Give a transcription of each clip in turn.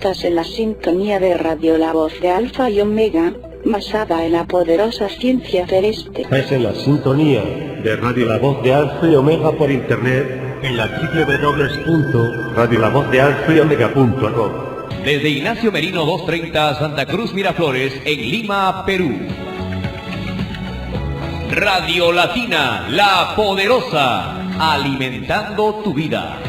Estás en la sintonía de Radio La Voz de Alfa y Omega, basada en la poderosa ciencia celeste. Estás en la sintonía de Radio La Voz de Alfa y Omega por internet en la www.radiolavozdealfayomega.com. Desde Ignacio Merino 230, Santa Cruz Miraflores, en Lima, Perú. Radio Latina, la poderosa, alimentando tu vida.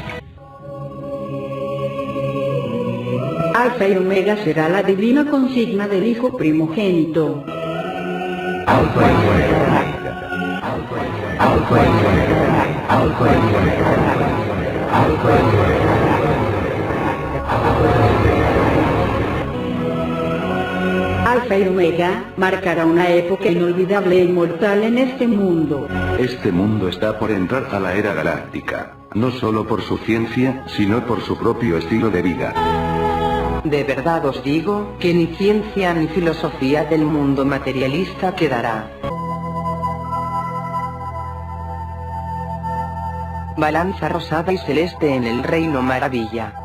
Alfa y Omega será la divina consigna del Hijo primogénito. Alfa y Omega. Alfa y Omega. Alfa y Omega. Alfa y Omega. Alfa y Omega marcará una época inolvidable e inmortal en este mundo. Este mundo está por entrar a la era galáctica, no solo por su ciencia, sino por su propio estilo de vida. De verdad os digo, que ni ciencia ni filosofía del mundo materialista quedará. Balanza rosada y celeste en el reino maravilla.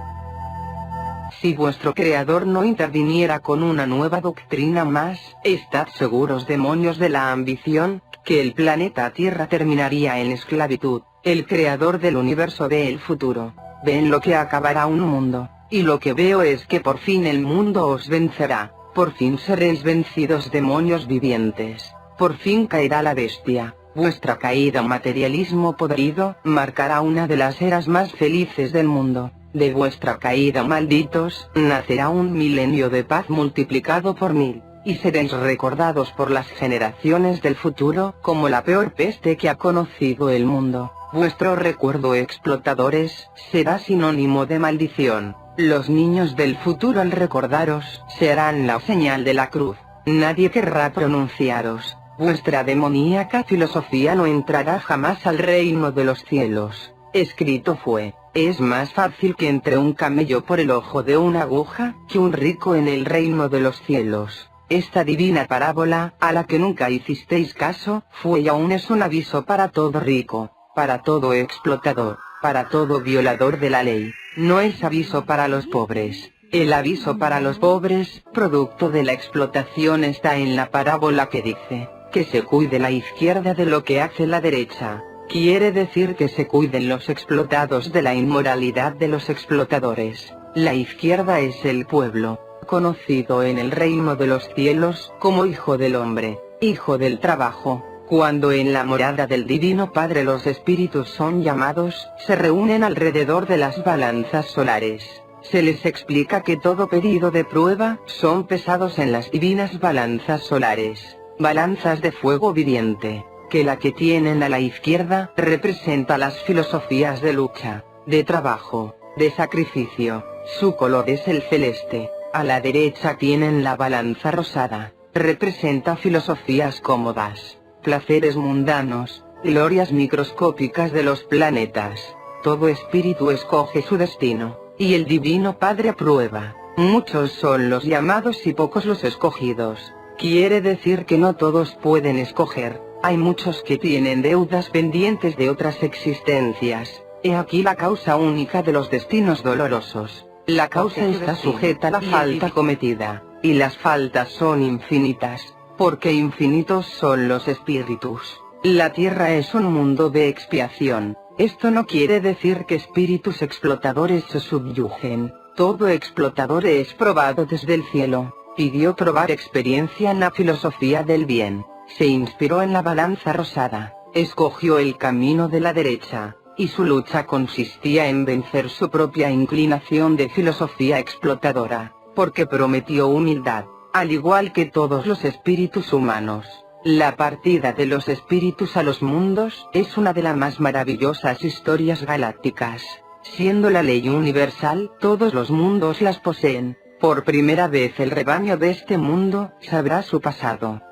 Si vuestro creador no interviniera con una nueva doctrina más, estad seguros, demonios de la ambición, que el planeta Tierra terminaría en esclavitud. El creador del universo ve el futuro, ve en lo que acabará un mundo. Y lo que veo es que por fin el mundo os vencerá, por fin seréis vencidos, demonios vivientes, por fin caerá la bestia. Vuestra caída, materialismo podrido, marcará una de las eras más felices del mundo. De vuestra caída, malditos, nacerá un milenio de paz multiplicado por 1000, y seréis recordados por las generaciones del futuro como la peor peste que ha conocido el mundo. Vuestro recuerdo, explotadores, será sinónimo de maldición. Los niños del futuro, al recordaros, serán la señal de la cruz. Nadie querrá pronunciaros. Vuestra demoníaca filosofía no entrará jamás al reino de los cielos. Escrito fue: es más fácil que entre un camello por el ojo de una aguja, que un rico en el reino de los cielos. Esta divina parábola, a la que nunca hicisteis caso, fue y aún es un aviso para todo rico, para todo explotador, para todo violador de la ley. No es aviso para los pobres. El aviso para los pobres, producto de la explotación, está en la parábola que dice: que se cuide la izquierda de lo que hace la derecha. Quiere decir que se cuiden los explotados de la inmoralidad de los explotadores. La izquierda es el pueblo, conocido en el reino de los cielos como Hijo del Hombre, Hijo del Trabajo. Cuando en la morada del Divino Padre los espíritus son llamados, se reúnen alrededor de las balanzas solares. Se les explica que todo pedido de prueba son pesados en las divinas balanzas solares, balanzas de fuego viviente, que la que tienen a la izquierda representa las filosofías de lucha, de trabajo, de sacrificio. Su color es el celeste. A la derecha tienen la balanza rosada, representa filosofías cómodas, placeres mundanos, glorias microscópicas de los planetas. Todo espíritu escoge su destino, y el Divino Padre aprueba. Muchos son los llamados y pocos los escogidos. Quiere decir que no todos pueden escoger. Hay muchos que tienen deudas pendientes de otras existencias. He aquí la causa única de los destinos dolorosos. La causa está sujeta a la falta cometida, y las faltas son infinitas, porque infinitos son los espíritus. La Tierra es un mundo de expiación. Esto no quiere decir que espíritus explotadores se subyugen. Todo explotador es probado desde el cielo. Pidió probar experiencia en la filosofía del bien. Se inspiró en la balanza rosada. Escogió el camino de la derecha, y su lucha consistía en vencer su propia inclinación de filosofía explotadora, porque prometió humildad, al igual que todos los espíritus humanos. La partida de los espíritus a los mundos es una de las más maravillosas historias galácticas. Siendo la ley universal, todos los mundos las poseen. Por primera vez el rebaño de este mundo sabrá su pasado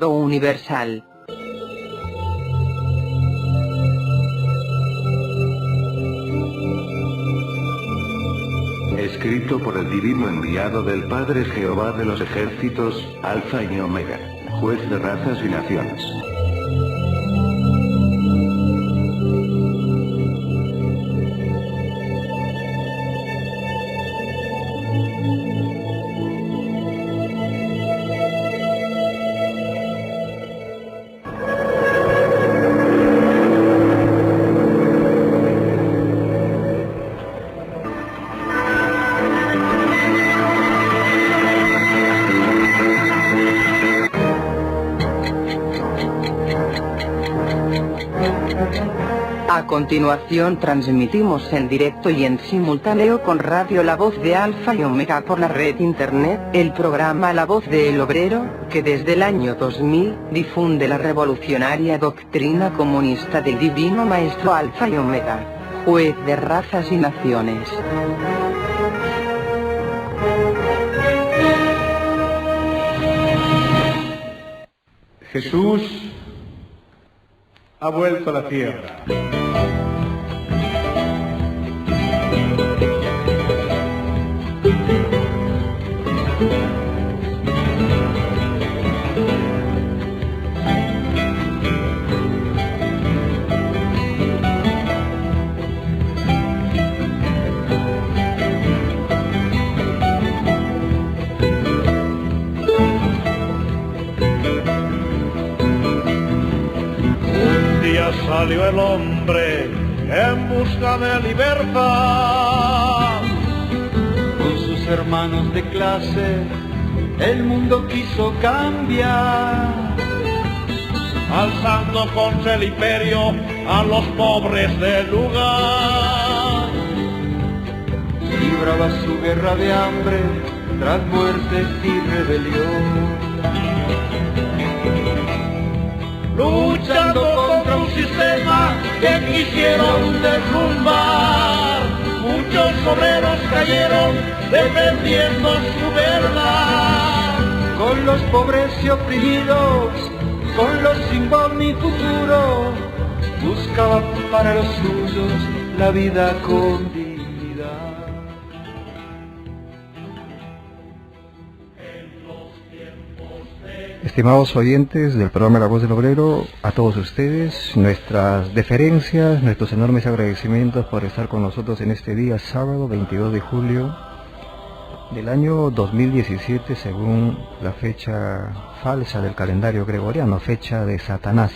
universal. Escrito por el divino enviado del Padre Jehová de los ejércitos, Alfa y Omega, juez de razas y naciones. A continuación transmitimos en directo y en simultáneo con Radio La Voz de Alfa y Omega por la red internet, el programa La Voz del Obrero, que desde el año 2000 difunde la revolucionaria doctrina comunista del Divino Maestro Alfa y Omega, juez de razas y naciones. Jesús ha vuelto a la tierra. Salió el hombre en busca de libertad. Con sus hermanos de clase, el mundo quiso cambiar, alzando contra el imperio a los pobres del lugar. Libraba su guerra de hambre tras muertes y rebelión, luchando contra un sistema que quisieron derrumbar. Muchos obreros cayeron defendiendo su verdad. Con los pobres y oprimidos, con los sin voz ni futuro, buscaban para los suyos la vida con dignidad. Estimados oyentes del programa La Voz del Obrero, a todos ustedes, nuestras deferencias, nuestros enormes agradecimientos por estar con nosotros en este día, sábado 22 de julio del año 2017, según la fecha falsa del calendario gregoriano, fecha de Satanás.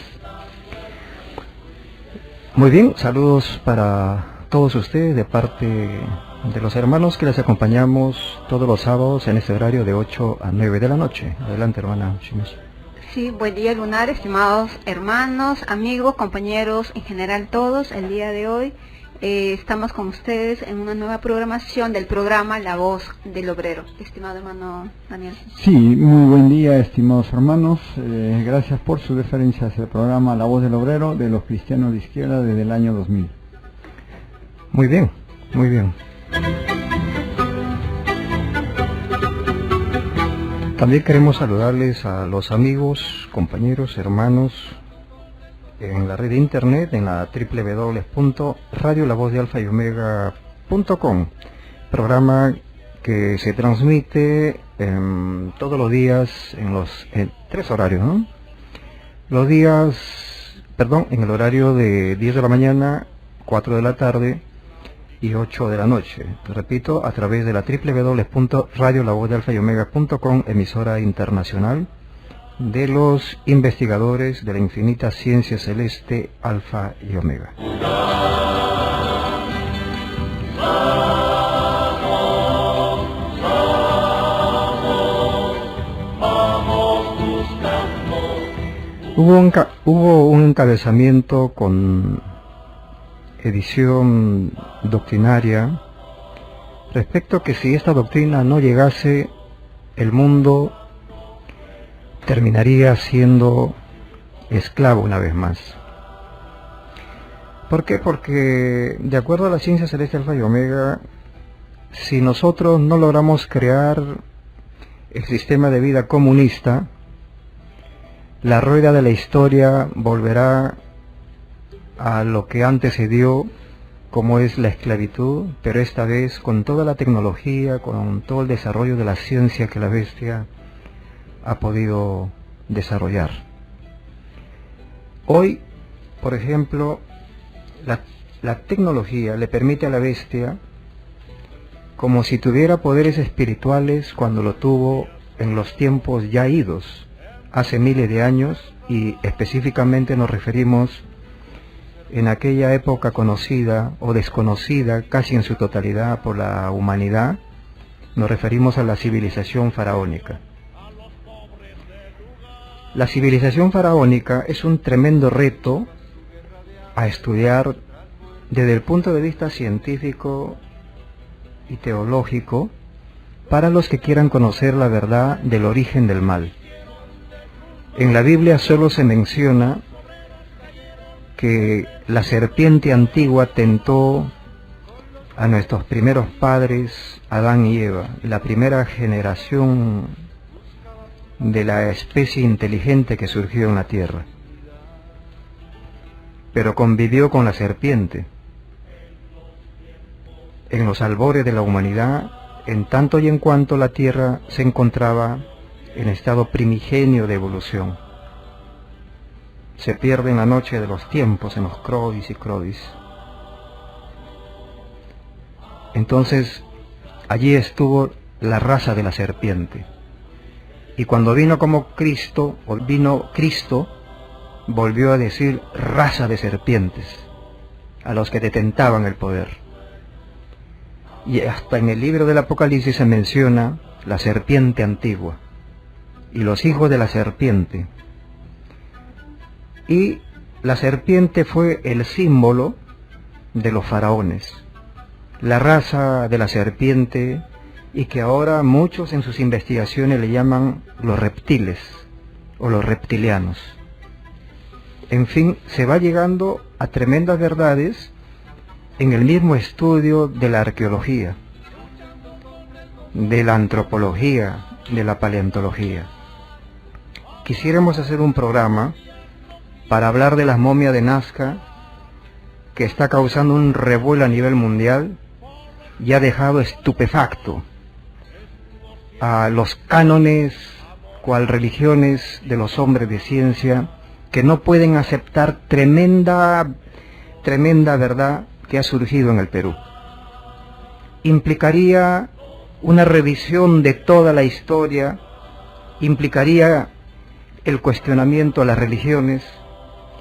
Muy bien, saludos para todos ustedes de parte de los hermanos que les acompañamos todos los sábados en este horario de 8 a 9 de la noche. Adelante, hermana Shimeshi. Sí, buen día lunar, estimados hermanos, amigos, compañeros, en general todos. El día de hoy estamos con ustedes en una nueva programación del programa La Voz del Obrero. Estimado hermano Daniel. Sí, muy buen día, estimados hermanos. Gracias por su deferencia hacia el programa La Voz del Obrero de los cristianos de izquierda desde el año 2000. Muy bien, muy bien. También queremos saludarles a los amigos, compañeros, hermanos en la red de internet, en la www.radiolavozdealfayomega.com, programa que se transmite todos los días en los 3 horarios, ¿no? En el horario de 10 de la mañana, 4 de la tarde y 8 de la noche. Repito, a través de la www.radiolavozdealfayomega.com, emisora internacional de los investigadores de la infinita ciencia celeste Alfa y Omega. Hubo un encabezamiento con edición doctrinaria respecto a que si esta doctrina no llegase, el mundo terminaría siendo esclavo una vez más. ¿Por qué? Porque de acuerdo a la ciencia celeste Alfa y Omega, si nosotros no logramos crear el sistema de vida comunista, la rueda de la historia volverá a lo que antes se dio, como es la esclavitud, pero esta vez con toda la tecnología, con todo el desarrollo de la ciencia que la bestia ha podido desarrollar. Hoy, por ejemplo, la tecnología le permite a la bestia como si tuviera poderes espirituales cuando lo tuvo en los tiempos ya idos, hace miles de años, y específicamente nos referimos en aquella época conocida o desconocida casi en su totalidad por la humanidad. Nos referimos a la civilización faraónica. La civilización faraónica es un tremendo reto a estudiar desde el punto de vista científico y teológico para los que quieran conocer la verdad del origen del mal. En la Biblia solo se menciona que la serpiente antigua tentó a nuestros primeros padres, Adán y Eva, la primera generación de la especie inteligente que surgió en la tierra. Pero convivió con la serpiente en los albores de la humanidad, en tanto y en cuanto la tierra se encontraba en estado primigenio de evolución. Se pierde en la noche de los tiempos, en los Crodis y Crodis. Entonces, allí estuvo la raza de la serpiente. Y cuando vino como Cristo, o vino Cristo, volvió a decir raza de serpientes, a los que detentaban el poder. Y hasta en el libro del Apocalipsis se menciona la serpiente antigua y los hijos de la serpiente. Y la serpiente fue el símbolo de los faraones, la raza de la serpiente, y que ahora muchos en sus investigaciones le llaman los reptiles o los reptilianos. En fin, se va llegando a tremendas verdades en el mismo estudio de la arqueología, de la antropología, de la paleontología. Quisiéramos hacer un programa para hablar de la momia de Nazca, que está causando un revuelo a nivel mundial y ha dejado estupefacto a los cánones, cual religiones de los hombres de ciencia, que no pueden aceptar tremenda verdad que ha surgido en el Perú. Implicaría una revisión de toda la historia, implicaría el cuestionamiento a las religiones,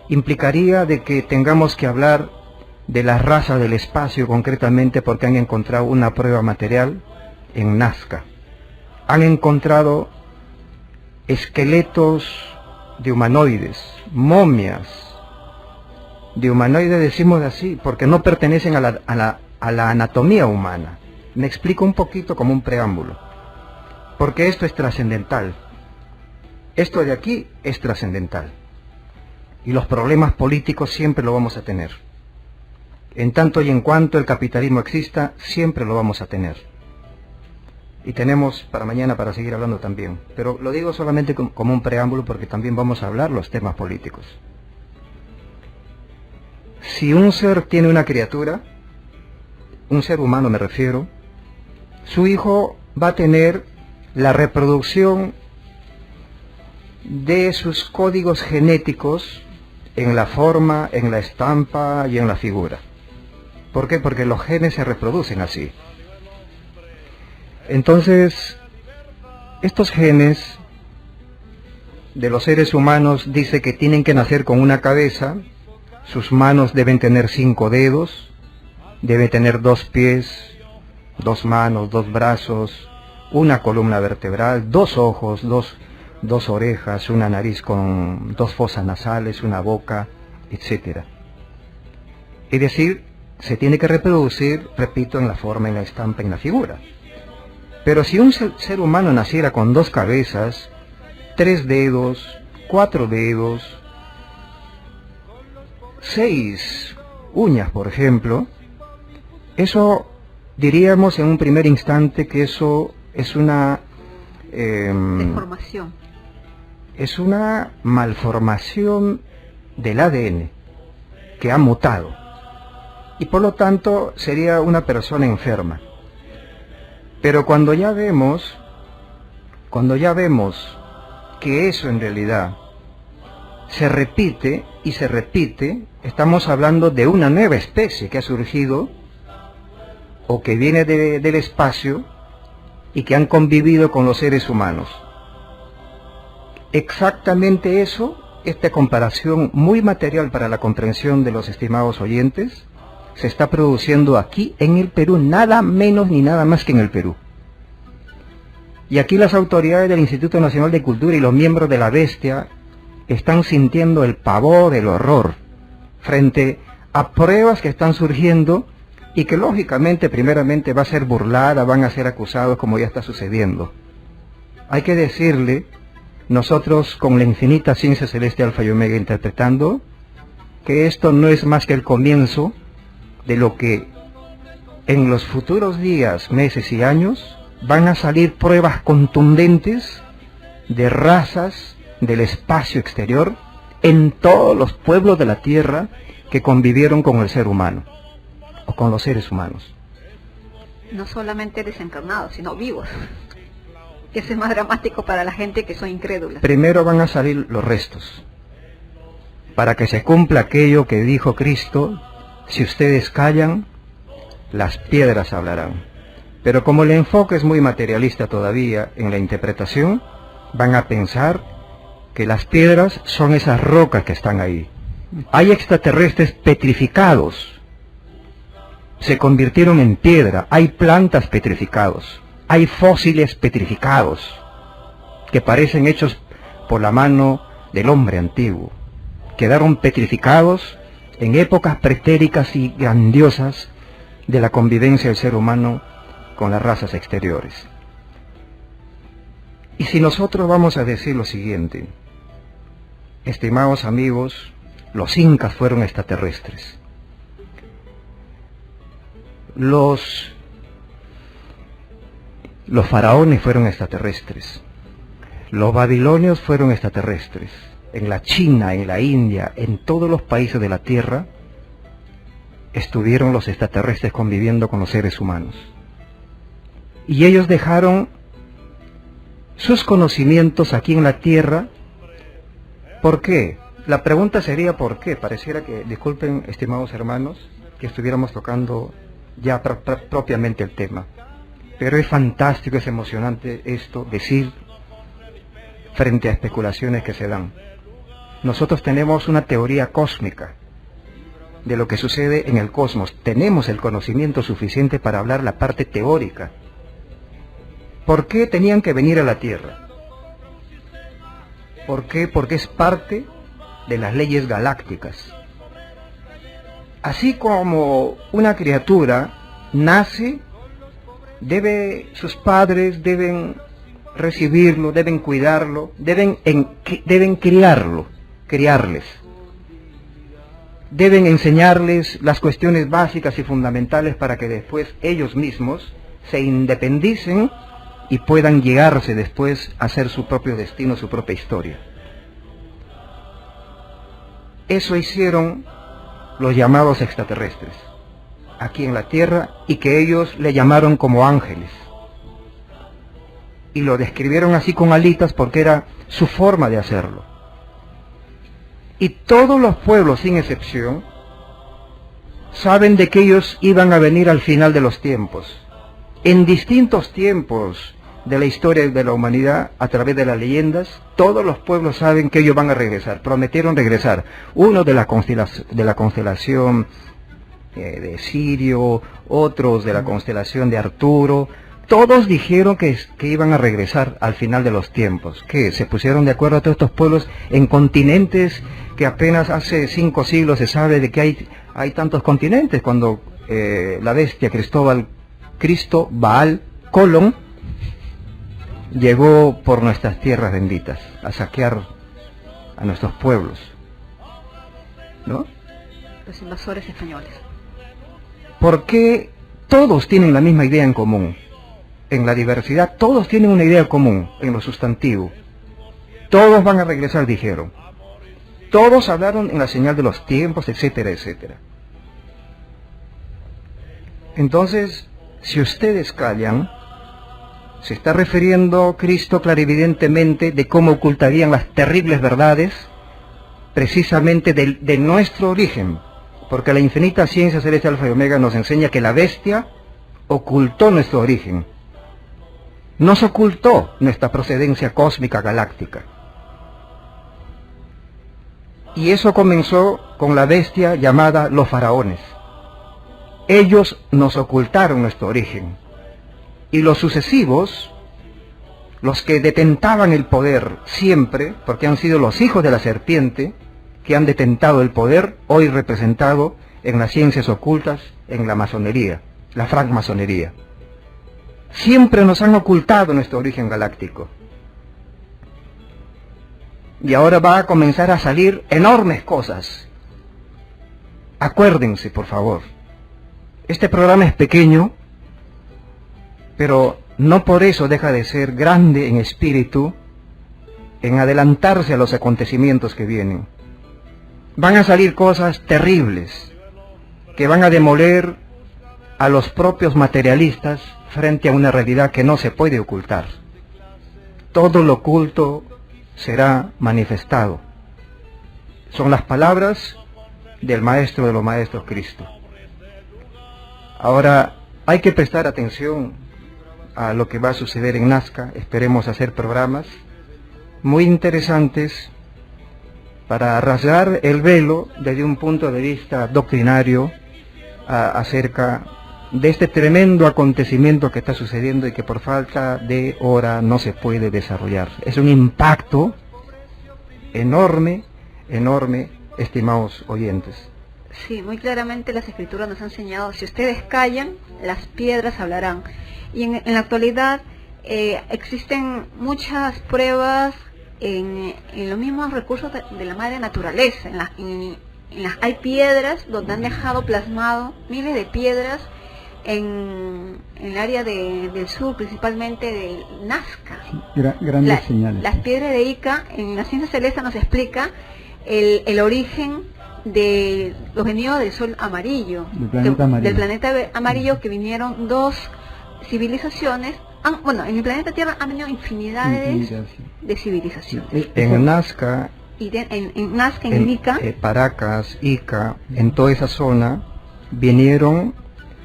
implicaría de que tengamos que hablar de la raza del espacio concretamente, porque han encontrado una prueba material en Nazca. Han encontrado esqueletos de humanoides, momias de humanoides, decimos así, porque no pertenecen a la anatomía humana. Me explico un poquito como un preámbulo, porque esto es trascendental. Esto de aquí es trascendental. Y los problemas políticos siempre lo vamos a tener. En tanto y en cuanto el capitalismo exista, siempre lo vamos a tener. Y tenemos para mañana para seguir hablando también. Pero lo digo solamente como un preámbulo, porque también vamos a hablar los temas políticos. Si un ser tiene una criatura, un ser humano me refiero, su hijo va a tener la reproducción de sus códigos genéticos en la forma, en la estampa y en la figura. ¿Por qué? Porque los genes se reproducen así. Entonces, estos genes de los seres humanos dice que tienen que nacer con una cabeza, sus manos deben tener 5 dedos, debe tener 2 pies, 2 manos, 2 brazos, una columna vertebral, 2 ojos, 2 orejas, una nariz con 2 fosas nasales, una boca, etc. Es decir, se tiene que reproducir, repito, en la forma, en la estampa, en la figura. Pero si un ser humano naciera con 2 cabezas, 3 dedos, 4 dedos, 6 uñas, por ejemplo, eso diríamos en un primer instante que eso es una deformación. Es una malformación del ADN que ha mutado, y por lo tanto sería una persona enferma. Pero cuando ya vemos que eso en realidad se repite y se repite, estamos hablando de una nueva especie que ha surgido o que viene del espacio y que han convivido con los seres humanos. Exactamente eso, esta comparación muy material para la comprensión de los estimados oyentes, se está produciendo aquí en el Perú, nada menos ni nada más que en el Perú. Y aquí las autoridades del Instituto Nacional de Cultura y los miembros de la Bestia están sintiendo el pavor, el horror, frente a pruebas que están surgiendo y que lógicamente, primeramente, va a ser burlada, van a ser acusados como ya está sucediendo. Hay que decirle, nosotros con la infinita ciencia celeste Alfa y Omega interpretando, que esto no es más que el comienzo de lo que en los futuros días, meses y años van a salir pruebas contundentes de razas del espacio exterior en todos los pueblos de la Tierra que convivieron con el ser humano o con los seres humanos. No solamente desencarnados, sino vivos. Eso es más dramático para la gente que son incrédulas. Primero van a salir los restos, para que se cumpla aquello que dijo Cristo: si ustedes callan, las piedras hablarán. Pero como el enfoque es muy materialista todavía en la interpretación, van a pensar que las piedras son esas rocas que están ahí. Hay extraterrestres petrificados, se convirtieron en piedra, hay plantas petrificados, hay fósiles petrificados, que parecen hechos por la mano del hombre antiguo. Quedaron petrificados en épocas pretéritas y grandiosas de la convivencia del ser humano con las razas exteriores. Y si nosotros vamos a decir lo siguiente, estimados amigos, los incas fueron extraterrestres. Los faraones fueron extraterrestres. Los babilonios fueron extraterrestres. En la China, en la India, en todos los países de la Tierra, estuvieron los extraterrestres conviviendo con los seres humanos. Y ellos dejaron sus conocimientos aquí en la Tierra. ¿Por qué? La pregunta sería ¿por qué? Pareciera que, disculpen, estimados hermanos, que estuviéramos tocando ya propiamente el tema. Pero es fantástico, es emocionante esto, decir frente a especulaciones que se dan. Nosotros tenemos una teoría cósmica de lo que sucede en el cosmos. Tenemos el conocimiento suficiente para hablar la parte teórica. ¿Por qué tenían que venir a la Tierra? ¿Por qué? Porque es parte de las leyes galácticas. Así como una criatura nace, sus padres deben recibirlo, deben cuidarlo, deben criarles. Deben enseñarles las cuestiones básicas y fundamentales para que después ellos mismos se independicen y puedan llegarse después a hacer su propio destino, su propia historia. Eso hicieron los llamados extraterrestres aquí en la Tierra, y que ellos le llamaron como ángeles. Y lo describieron así con alitas porque era su forma de hacerlo. Y todos los pueblos, sin excepción, saben de que ellos iban a venir al final de los tiempos. En distintos tiempos de la historia de la humanidad, a través de las leyendas, todos los pueblos saben que ellos van a regresar, prometieron regresar. Uno de la constelación de Sirio, otros de la constelación de Arturo, todos dijeron que iban a regresar al final de los tiempos, que se pusieron de acuerdo a todos estos pueblos en continentes que apenas hace 5 siglos se sabe de que hay tantos continentes, cuando la bestia Cristo Baal Colón llegó por nuestras tierras benditas a saquear a nuestros pueblos, ¿no? Los invasores españoles. Porque todos tienen la misma idea en común. En la diversidad todos tienen una idea común en lo sustantivo. Todos van a regresar, dijeron. Todos hablaron en la señal de los tiempos, etcétera, etcétera. Entonces, si ustedes callan, se está refiriendo Cristo clarividentemente de cómo ocultarían las terribles verdades precisamente de nuestro origen, porque la infinita ciencia celeste Alfa y Omega nos enseña que la bestia ocultó nuestro origen, nos ocultó nuestra procedencia cósmica galáctica. Y eso comenzó con la bestia llamada los faraones. Ellos nos ocultaron nuestro origen. Y los sucesivos, los que detentaban el poder siempre, porque han sido los hijos de la serpiente, que han detentado el poder, hoy representado en las ciencias ocultas, en la masonería, la francmasonería. Siempre nos han ocultado nuestro origen galáctico. Y ahora va a comenzar a salir enormes cosas. Acuérdense, por favor. Este programa es pequeño, pero no por eso deja de ser grande en espíritu, en adelantarse a los acontecimientos que vienen. Van a salir cosas terribles, que van a demoler a los propios materialistas frente a una realidad que no se puede ocultar. Todo lo oculto será manifestado. Son las palabras del Maestro de los Maestros, Cristo. Ahora, hay que prestar atención a lo que va a suceder en Nazca. Esperemos hacer programas muy interesantes para rasgar el velo desde un punto de vista doctrinario acerca de este tremendo acontecimiento que está sucediendo y que por falta de hora no se puede desarrollar. Es un impacto enorme, enorme, estimados oyentes. Sí, muy claramente las escrituras nos han enseñado, si ustedes callan, las piedras hablarán. Y en la actualidad existen muchas pruebas en los mismos recursos de la madre naturaleza. Hay piedras donde han dejado plasmado miles de piedras en el área del sur, principalmente de Nazca. Grandes señales. Las piedras de Ica, en la ciencia celeste nos explica el origen de los venidos del sol amarillo, del planeta amarillo, que vinieron dos civilizaciones. Bueno, en el planeta Tierra han venido infinidades de civilizaciones. En Nazca, en Nazca, en Ica, Paracas, Ica, en toda esa zona vinieron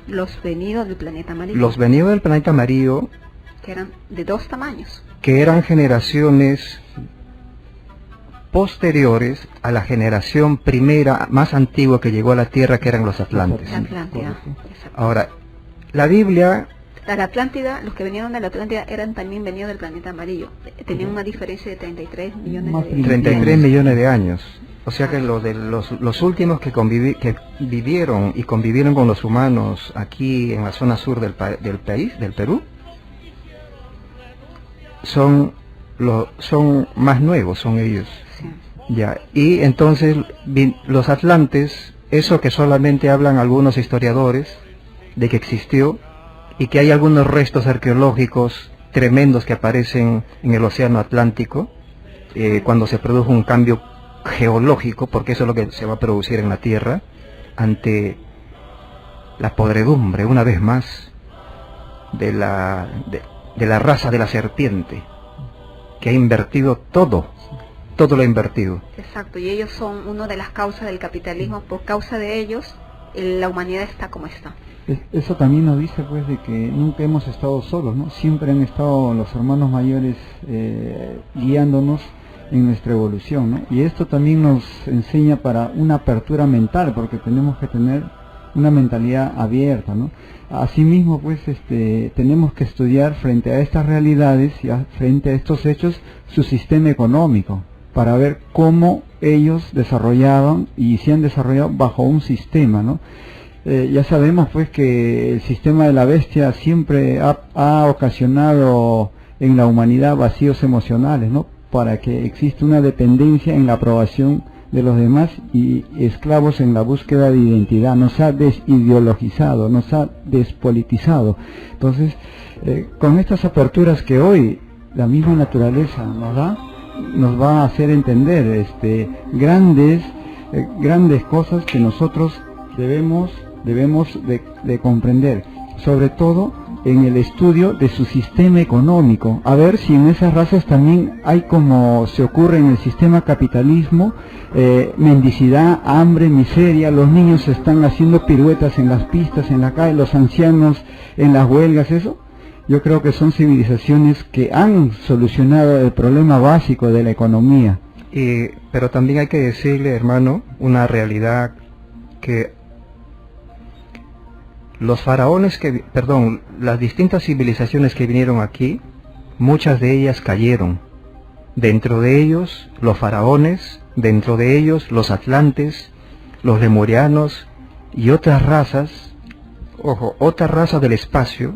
los venidos del planeta amarillo. Los venidos del planeta amarillo, que eran de dos tamaños, que eran generaciones posteriores a la generación primera más antigua que llegó a la Tierra, que eran los Atlantes. La Atlántida. Ahora, la Biblia... La Atlántida, los que vinieron de la Atlántida eran también venidos del planeta amarillo. Tenían una diferencia de 33 millones de años. O sea que los últimos que vivieron y convivieron con los humanos aquí en la zona sur del país, del Perú, son más nuevos, son ellos. Sí. Ya. Y entonces los atlantes, eso que solamente hablan algunos historiadores de que existió, y que hay algunos restos arqueológicos tremendos que aparecen en el océano Atlántico, cuando se produjo un cambio geológico, porque eso es lo que se va a producir en la Tierra, ante la podredumbre, una vez más, de la raza de la serpiente, que ha invertido todo lo ha invertido. Exacto, y ellos son una de las causas del capitalismo. Por causa de ellos, la humanidad está como está. Eso también nos dice pues de que nunca hemos estado solos, ¿no? Siempre han estado los hermanos mayores guiándonos en nuestra evolución, ¿no? Y esto también nos enseña para una apertura mental, porque tenemos que tener una mentalidad abierta, ¿no? Asimismo, pues, tenemos que estudiar frente a estas realidades y frente a estos hechos su sistema económico, para ver cómo ellos desarrollaban y se han desarrollado bajo un sistema, ¿no? Ya sabemos pues que el sistema de la bestia siempre ha ocasionado en la humanidad vacíos emocionales, ¿no? Para que exista una dependencia en la aprobación de los demás y esclavos en la búsqueda de identidad. Nos ha desideologizado, nos ha despolitizado. Entonces, con estas aperturas que hoy la misma naturaleza nos da, nos va a hacer entender grandes cosas que nosotros debemos de comprender, sobre todo en el estudio de su sistema económico, a ver si en esas razas también hay, como se ocurre en el sistema capitalismo, mendicidad, hambre, miseria. Los niños están haciendo piruetas en las pistas, en la calle, los ancianos en las huelgas. Eso yo creo que son civilizaciones que han solucionado el problema básico de la economía. Pero también hay que decirle, hermano, una realidad, que los faraones las distintas civilizaciones que vinieron aquí, muchas de ellas cayeron. Dentro de ellos los faraones, dentro de ellos los atlantes, los lemurianos y otras razas, otras razas del espacio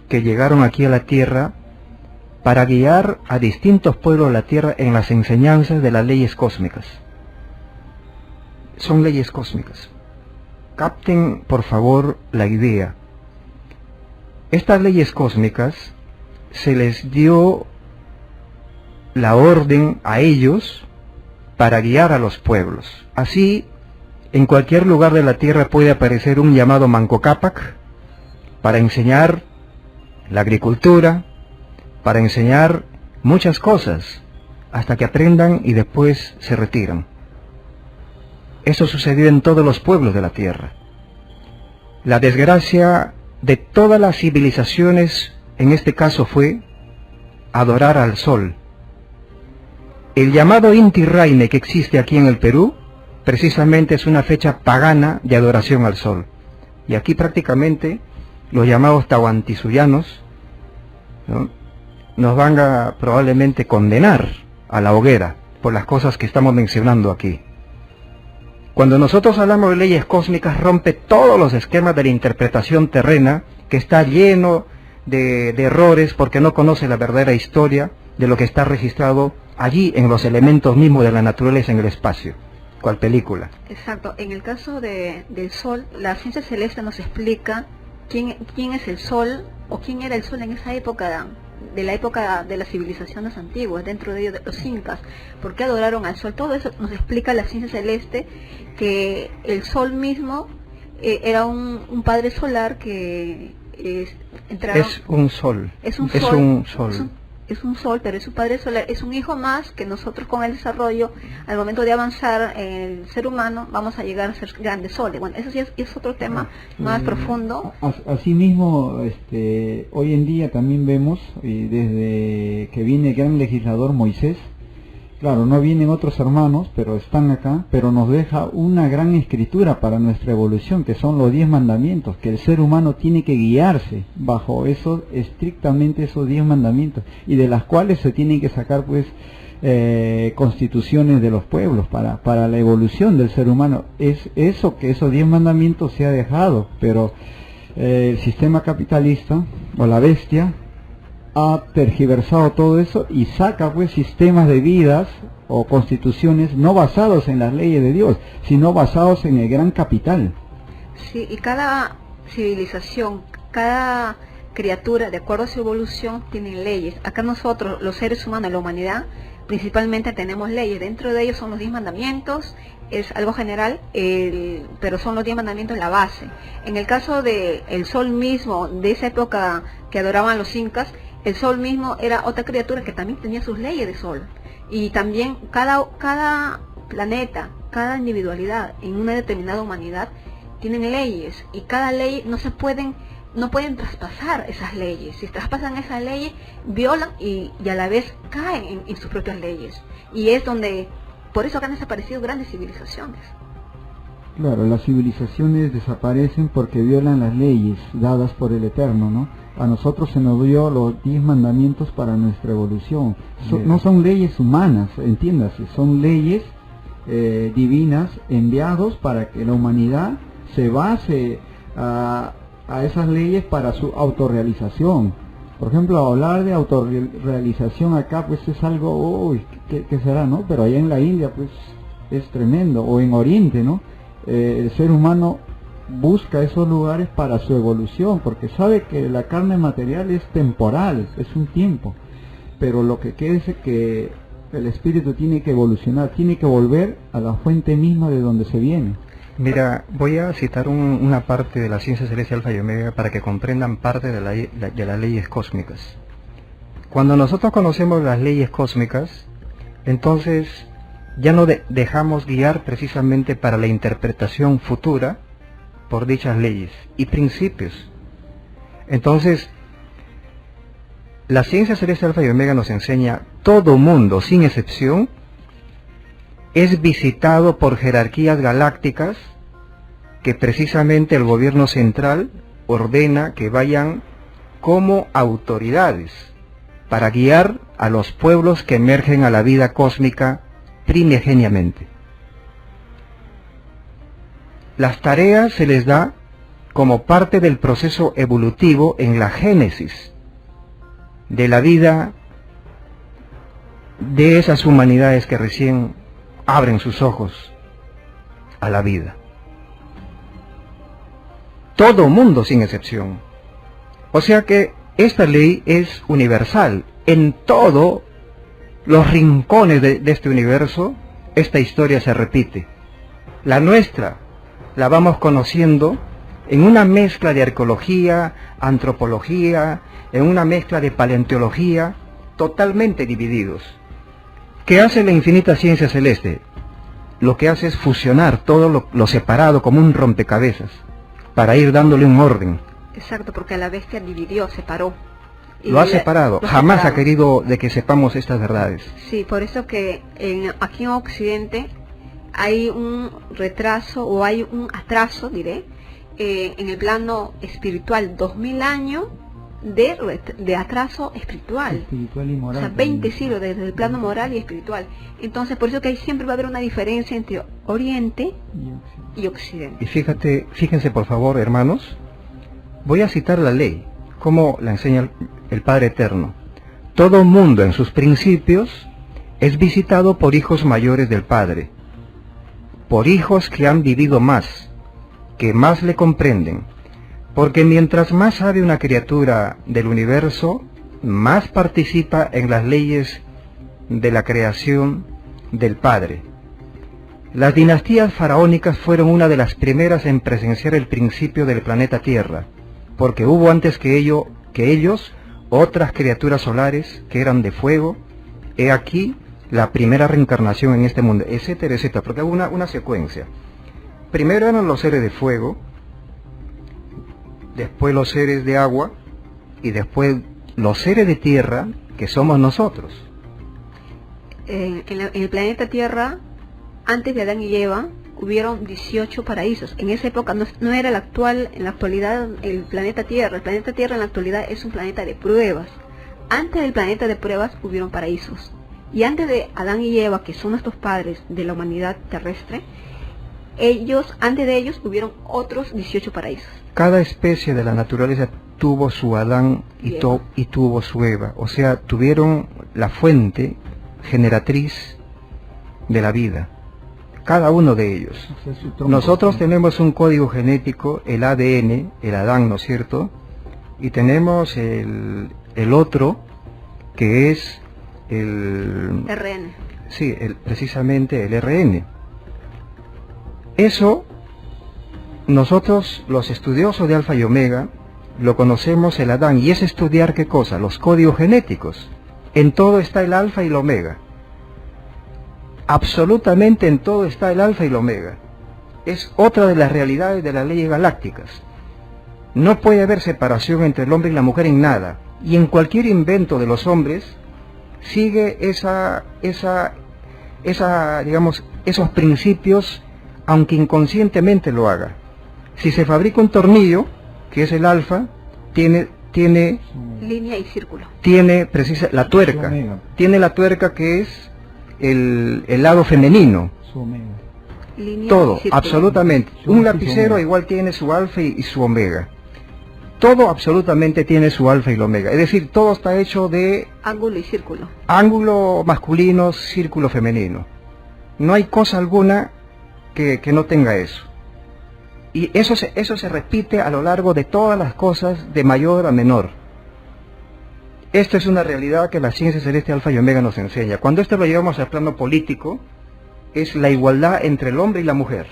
que llegaron aquí a la Tierra para guiar a distintos pueblos de la Tierra en las enseñanzas de las leyes cósmicas. Son leyes cósmicas. Capten, por favor, la idea. Estas leyes cósmicas se les dio la orden a ellos para guiar a los pueblos. Así, en cualquier lugar de la Tierra puede aparecer un llamado Manco Cápac para enseñar la agricultura, para enseñar muchas cosas, hasta que aprendan y después se retiran. Eso sucedió en todos los pueblos de la Tierra. La desgracia de todas las civilizaciones, en este caso, fue adorar al sol. El llamado Inti Raymi que existe aquí en el Perú, precisamente es una fecha pagana de adoración al sol. Y aquí prácticamente los llamados tahuantinsuyanos, ¿no?, nos van a probablemente condenar a la hoguera por las cosas que estamos mencionando aquí. Cuando nosotros hablamos de leyes cósmicas, rompe todos los esquemas de la interpretación terrena, que está lleno de errores porque no conoce la verdadera historia de lo que está registrado allí en los elementos mismos de la naturaleza en el espacio. ¿Cuál película? Exacto. En el caso del Sol, la ciencia celeste nos explica quién es el Sol, o quién era el Sol en esa época, de la época de las civilizaciones antiguas, dentro de ellos de los incas, por qué adoraron al Sol. Todo eso nos explica la ciencia celeste, que el Sol mismo era un padre solar que entraron... Es un sol. Es un sol, pero es su padre solar, es un hijo más que nosotros con el desarrollo, al momento de avanzar el ser humano, vamos a llegar a ser grandes soles. Bueno, eso sí es otro tema más profundo. Asimismo, hoy en día también vemos, desde que viene el gran legislador Moisés, claro, no vienen otros hermanos, pero están acá, pero nos deja una gran escritura para nuestra evolución, que son los 10 mandamientos, que el ser humano tiene que guiarse bajo estrictamente esos 10 mandamientos, y de las cuales se tienen que sacar pues constituciones de los pueblos para la evolución del ser humano. Es eso, que esos 10 mandamientos se ha dejado, pero el sistema capitalista o la bestia ha tergiversado todo eso y saca pues sistemas de vidas o constituciones no basados en las leyes de Dios, sino basados en el gran capital. Sí, y cada civilización, cada criatura, de acuerdo a su evolución, tienen leyes. Acá nosotros, los seres humanos, la humanidad, principalmente tenemos leyes. Dentro de ellos son los 10 mandamientos, es algo general, pero son los 10 mandamientos la base. En el caso del Sol mismo, de esa época que adoraban los incas, el Sol mismo era otra criatura que también tenía sus leyes de Sol. Y también cada planeta, cada individualidad en una determinada humanidad tienen leyes, y cada ley no pueden traspasar esas leyes. Si traspasan esas leyes, violan y a la vez caen en sus propias leyes. Y es donde, por eso han desaparecido grandes civilizaciones. Claro, las civilizaciones desaparecen porque violan las leyes dadas por el Eterno, ¿no? A nosotros se nos dio los 10 mandamientos para nuestra evolución. No son leyes humanas, entiéndase, son leyes divinas enviados para que la humanidad se base a esas leyes para su autorrealización. Por ejemplo, hablar de autorrealización acá pues es algo, ¿qué será, no? Pero allá en la India pues es tremendo, o en Oriente, ¿no? El ser humano busca esos lugares para su evolución, porque sabe que la carne material es temporal, es un tiempo, pero lo que queda es que el espíritu tiene que evolucionar, tiene que volver a la fuente misma de donde se viene. Mira, voy a citar una parte de la ciencia celeste Alfa y Omega para que comprendan parte de las leyes cósmicas. Cuando nosotros conocemos las leyes cósmicas, entonces ya no dejamos guiar precisamente para la interpretación futura por dichas leyes y principios. Entonces, la ciencia celeste Alfa y Omega nos enseña: todo mundo, sin excepción, es visitado por jerarquías galácticas que precisamente el gobierno central ordena que vayan como autoridades para guiar a los pueblos que emergen a la vida cósmica primigeniamente. Las tareas se les da como parte del proceso evolutivo en la génesis de la vida de esas humanidades que recién abren sus ojos a la vida. Todo mundo sin excepción. O sea que esta ley es universal. En todos los rincones de este universo, esta historia se repite. La nuestra la vamos conociendo en una mezcla de arqueología, antropología, en una mezcla de paleontología, totalmente divididos. ¿Qué hace la infinita ciencia celeste? Lo que hace es fusionar todo lo separado como un rompecabezas, para ir dándole un orden. Exacto, porque a la bestia dividió, separó. Lo ha separado, jamás ha querido de que sepamos estas verdades. Sí, por eso que aquí en Occidente hay un retraso, o hay un atraso, diré, en el plano espiritual, 2000 años de atraso espiritual y moral, o sea, 20 siglos desde el plano moral y espiritual. Entonces, por eso que ahí siempre va a haber una diferencia entre Oriente y Occidente. Y fíjense por favor, hermanos, voy a citar la ley, como la enseña el Padre Eterno. Todo mundo en sus principios es visitado por hijos mayores del Padre, por hijos que han vivido más, que más le comprenden, porque mientras más sabe una criatura del universo, más participa en las leyes de la creación del Padre. Las dinastías faraónicas fueron una de las primeras en presenciar el principio del planeta Tierra, porque hubo antes que ellos otras criaturas solares que eran de fuego. He aquí la primera reencarnación en este mundo, etcétera, etcétera, porque hubo una secuencia. Primero eran los seres de fuego, después los seres de agua, y después los seres de tierra, que somos nosotros. En el planeta Tierra, antes de Adán y Eva, hubieron 18 paraísos. En esa época no era el actual, en la actualidad, el planeta Tierra. El planeta Tierra en la actualidad es un planeta de pruebas. Antes del planeta de pruebas hubieron paraísos. Y antes de Adán y Eva, que son nuestros padres de la humanidad terrestre, antes de ellos hubieron otros 18 paraísos. Cada especie de la naturaleza tuvo su Adán y tuvo su Eva. O sea, tuvieron la fuente generatriz de la vida. Cada uno de ellos. Nosotros tenemos un código genético, el ADN, el Adán, ¿no es cierto? Y tenemos el otro, que es el RN. Sí, precisamente el RN. Eso, nosotros, los estudiosos de Alfa y Omega, lo conocemos el Adán, y es estudiar ¿qué cosa? Los códigos genéticos. En todo está el Alfa y el Omega. Absolutamente en todo está el Alfa y el Omega. Es otra de las realidades de las leyes galácticas. No puede haber separación entre el hombre y la mujer en nada. Y en cualquier invento de los hombres sigue digamos, esos principios, aunque inconscientemente lo haga. Si se fabrica un tornillo, que es el alfa, tiene línea y círculo. Tiene la tuerca. Tiene la tuerca que es el lado femenino. Todo, absolutamente. Un lapicero igual tiene su alfa y su omega. Todo absolutamente tiene su alfa y el omega. Es decir, todo está hecho de ángulo y círculo. Ángulo masculino, círculo femenino. No hay cosa alguna que no tenga eso. Y eso se repite a lo largo de todas las cosas, de mayor a menor. Esta es una realidad que la ciencia celeste Alfa y Omega nos enseña. Cuando esto lo llevamos al plano político, es la igualdad entre el hombre y la mujer.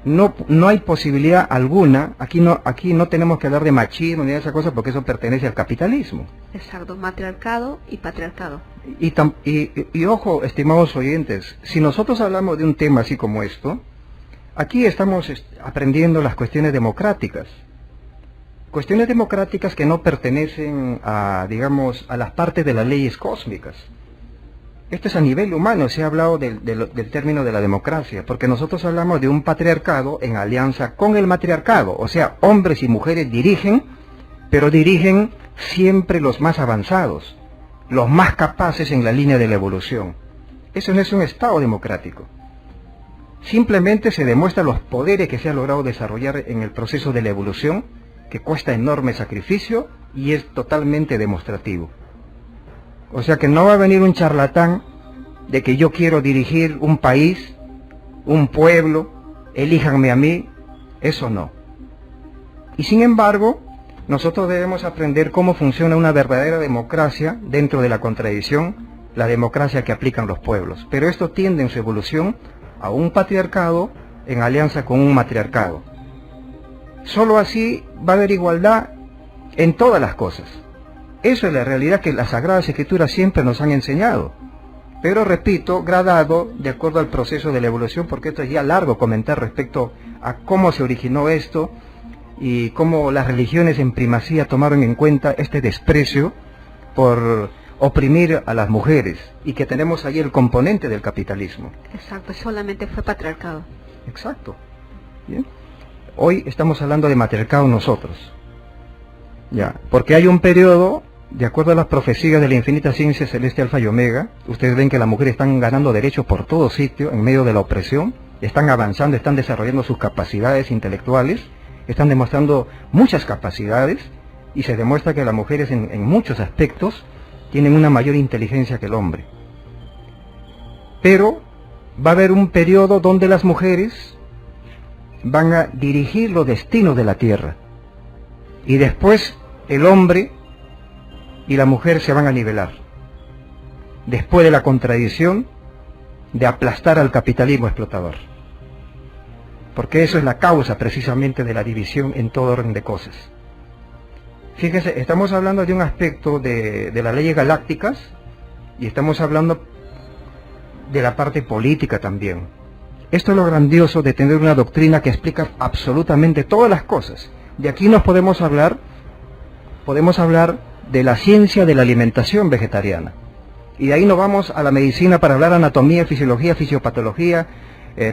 no hay posibilidad alguna, aquí no tenemos que hablar de machismo ni de esa cosa porque eso pertenece al capitalismo. Exacto, matriarcado y patriarcado. Y ojo, estimados oyentes, si nosotros hablamos de un tema así como esto, aquí estamos aprendiendo las cuestiones democráticas que no pertenecen a, digamos, a las partes de las leyes cósmicas. Esto es a nivel humano, se ha hablado del término de la democracia, porque nosotros hablamos de un patriarcado en alianza con el matriarcado, o sea, hombres y mujeres dirigen, pero dirigen siempre los más avanzados, los más capaces en la línea de la evolución. Eso no es un Estado democrático. Simplemente se demuestran los poderes que se ha logrado desarrollar en el proceso de la evolución, que cuesta enorme sacrificio y es totalmente demostrativo. O sea que no va a venir un charlatán de que yo quiero dirigir un país, un pueblo, elíjanme a mí, eso no. Y sin embargo, nosotros debemos aprender cómo funciona una verdadera democracia dentro de la contradicción, la democracia que aplican los pueblos. Pero esto tiende en su evolución a un patriarcado en alianza con un matriarcado. Solo así va a haber igualdad en todas las cosas. Eso es la realidad que las Sagradas Escrituras siempre nos han enseñado. Pero repito, gradado de acuerdo al proceso de la evolución, porque esto es ya largo comentar respecto a cómo se originó esto y cómo las religiones en primacía tomaron en cuenta este desprecio por oprimir a las mujeres y que tenemos ahí el componente del capitalismo. Exacto, solamente fue patriarcado. Exacto. Bien. Hoy estamos hablando de matriarcado nosotros. Ya, porque hay un periodo, de acuerdo a las profecías de la infinita ciencia celeste Alfa y Omega, ustedes ven que las mujeres están ganando derechos por todo sitio, en medio de la opresión, están avanzando, están desarrollando sus capacidades intelectuales, están demostrando muchas capacidades, y se demuestra que las mujeres en muchos aspectos tienen una mayor inteligencia que el hombre. Pero va a haber un periodo donde las mujeres van a dirigir los destinos de la tierra, y después el hombre y la mujer se van a nivelar, después de la contradicción de aplastar al capitalismo explotador, porque eso es la causa precisamente de la división en todo orden de cosas. Fíjense, estamos hablando de un aspecto de las leyes galácticas y estamos hablando de la parte política también. Esto es lo grandioso de tener una doctrina que explica absolutamente todas las cosas. De aquí nos podemos hablar de la ciencia de la alimentación vegetariana. Y de ahí nos vamos a la medicina para hablar anatomía, fisiología, fisiopatología,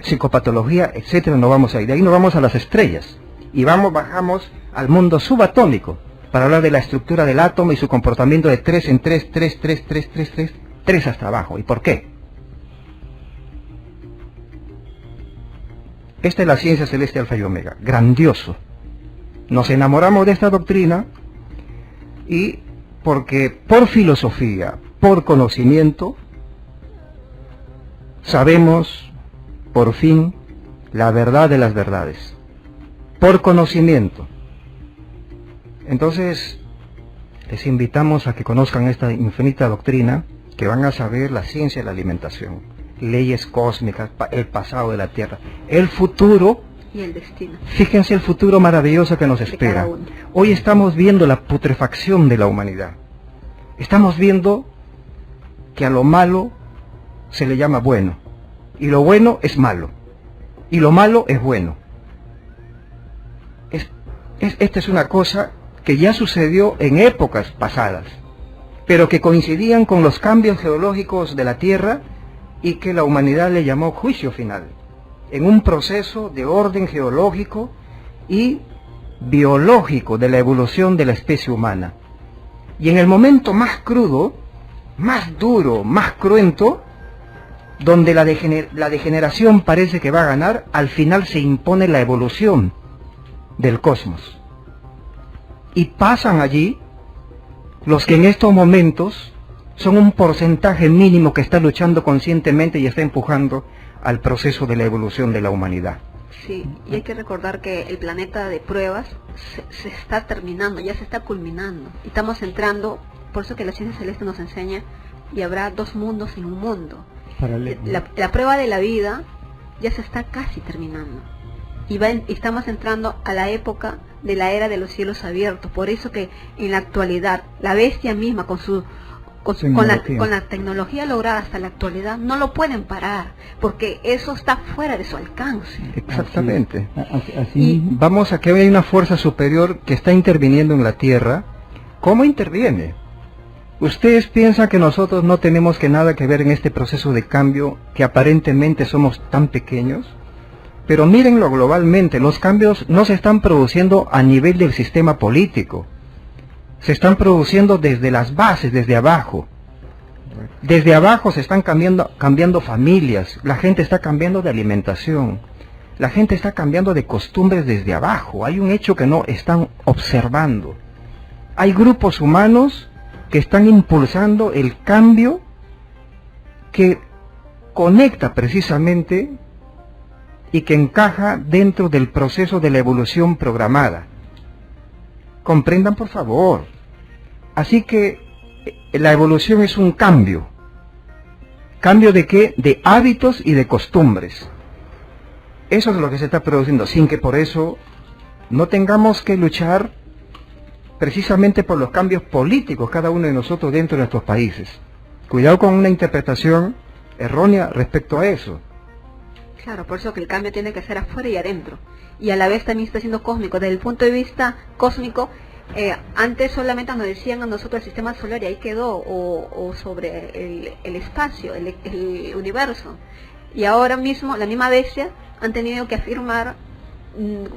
psicopatología, etcétera. Nos vamos ahí. De ahí nos vamos a las estrellas. Y bajamos al mundo subatómico para hablar de la estructura del átomo y su comportamiento de 3 en 3, 3, 3, 3, 3, 3, 3 hasta abajo. ¿Y por qué? Esta es la ciencia celeste Alfa y Omega. Grandioso. Nos enamoramos de esta doctrina y porque por filosofía, por conocimiento, sabemos por fin la verdad de las verdades. Por conocimiento. Entonces, les invitamos a que conozcan esta infinita doctrina, que van a saber la ciencia de la alimentación, leyes cósmicas, el pasado de la Tierra, el futuro y el destino. Fíjense el futuro maravilloso que nos espera. Hoy estamos viendo la putrefacción de la humanidad. Estamos viendo que a lo malo se le llama bueno, y lo bueno es malo, y lo malo es bueno. Esta es una cosa que ya sucedió en épocas pasadas, pero que coincidían con los cambios geológicos de la Tierra y que la humanidad le llamó juicio final, en un proceso de orden geológico y biológico de la evolución de la especie humana. Y en el momento más crudo, más duro, más cruento, donde la degeneración parece que va a ganar, al final se impone la evolución del cosmos. Y pasan allí los que en estos momentos son un porcentaje mínimo que está luchando conscientemente y está empujando al proceso de la evolución de la humanidad. Sí, y hay que recordar que el planeta de pruebas se está terminando, ya se está culminando. Y estamos entrando, por eso que la ciencia celeste nos enseña, y habrá dos mundos en un mundo. La prueba de la vida ya se está casi terminando. estamos entrando a la época de la era de los cielos abiertos. Por eso que en la actualidad la bestia misma con la tecnología lograda hasta la actualidad no lo pueden parar, porque eso está fuera de su alcance. Exactamente. Así Y vamos a que hay una fuerza superior que está interviniendo en la Tierra. ¿Cómo interviene? ¿Ustedes piensan que nosotros no tenemos nada que ver en este proceso de cambio, que aparentemente somos tan pequeños? Pero mírenlo globalmente, los cambios no se están produciendo a nivel del sistema político. Se están produciendo desde las bases, desde abajo. Desde abajo se están cambiando familias, la gente está cambiando de alimentación, la gente está cambiando de costumbres desde abajo. Hay un hecho que no están observando. Hay grupos humanos que están impulsando el cambio que conecta precisamente y que encaja dentro del proceso de la evolución programada. Comprendan, por favor. Así que la evolución es un cambio. ¿Cambio de qué? De hábitos y de costumbres. Eso es lo que se está produciendo, sin que por eso no tengamos que luchar precisamente por los cambios políticos cada uno de nosotros dentro de nuestros países. Cuidado con una interpretación errónea respecto a eso. Claro, por eso que el cambio tiene que ser afuera y adentro. Y a la vez también está siendo cósmico. Desde el punto de vista cósmico, antes solamente nos decían a nosotros el sistema solar y ahí quedó, o sobre el espacio, el universo. Y ahora mismo, la misma bestia, han tenido que afirmar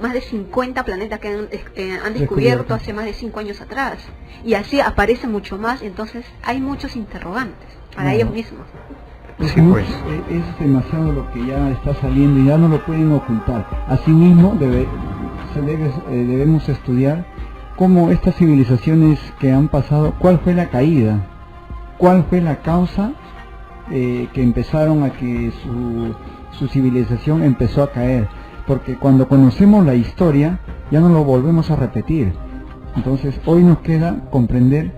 más de 50 planetas que han descubierto hace más de 5 años atrás. Y así aparece mucho más, entonces hay muchos interrogantes para ellos mismos. Sí, pues. Es demasiado lo que ya está saliendo y ya no lo pueden ocultar. Asimismo, debemos estudiar cómo estas civilizaciones que han pasado, cuál fue la caída, cuál fue la causa que empezaron a que su civilización empezó a caer. Porque cuando conocemos la historia, ya no lo volvemos a repetir. Entonces, hoy nos queda comprender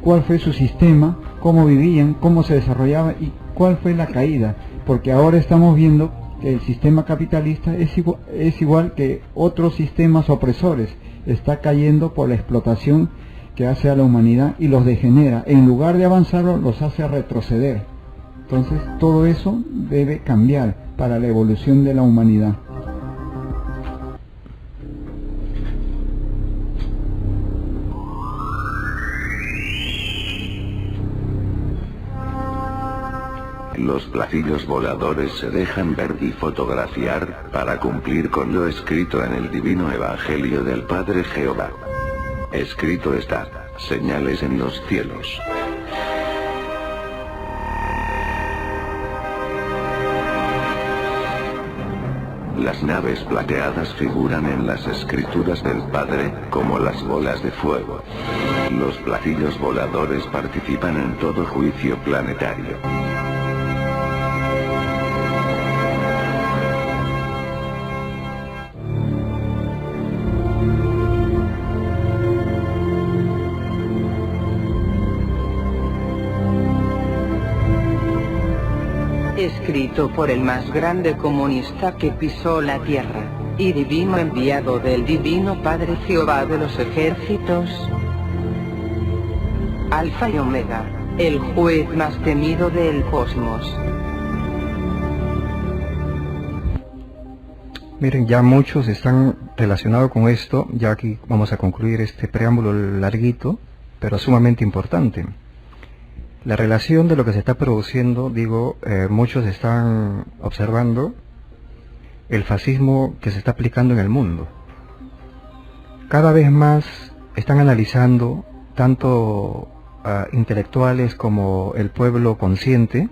cuál fue su sistema, cómo vivían, cómo se desarrollaba y cuál fue la caída, porque ahora estamos viendo que el sistema capitalista es igual que otros sistemas opresores, está cayendo por la explotación que hace a la humanidad y los degenera, en lugar de avanzarlo los hace retroceder. Entonces todo eso debe cambiar para la evolución de la humanidad. Los platillos voladores se dejan ver y fotografiar para cumplir con lo escrito en el divino evangelio del Padre Jehová. Escrito está, señales en los cielos. Las naves plateadas figuran en las escrituras del Padre como las bolas de fuego. Los platillos voladores participan en todo juicio planetario. Escrito por el más grande comunista que pisó la tierra, y divino enviado del divino Padre Jehová de los ejércitos, Alfa y Omega, el juez más temido del cosmos. Miren, ya muchos están relacionados con esto, ya aquí vamos a concluir este preámbulo larguito, pero sumamente importante. La relación de lo que se está produciendo, muchos están observando el fascismo que se está aplicando en el mundo. Cada vez más están analizando, tanto intelectuales como el pueblo consciente,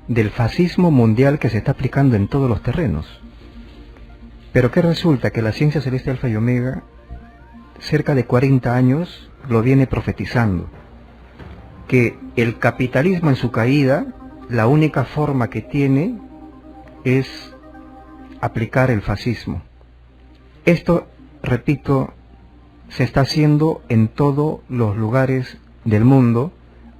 del fascismo mundial que se está aplicando en todos los terrenos. Pero ¿qué resulta? Que la ciencia celeste Alfa y Omega, cerca de 40 años, lo viene profetizando. Que el capitalismo en su caída, la única forma que tiene es aplicar el fascismo. Esto, repito, se está haciendo en todos los lugares del mundo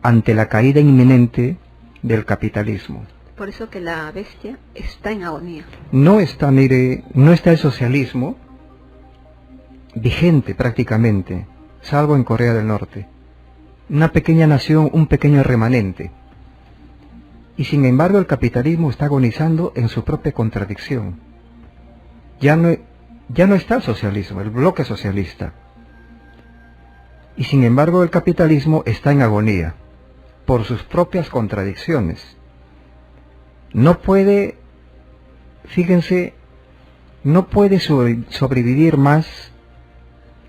ante la caída inminente del capitalismo. por eso que la bestia está en agonía. No está, mire, no está el socialismo vigente prácticamente, salvo en Corea del Norte. Una pequeña nación, un pequeño remanente. Y sin embargo el capitalismo está agonizando en su propia contradicción. Ya no está el socialismo, el bloque socialista. Y sin embargo el capitalismo está en agonía por sus propias contradicciones. No puede, fíjense, no puede sobrevivir más,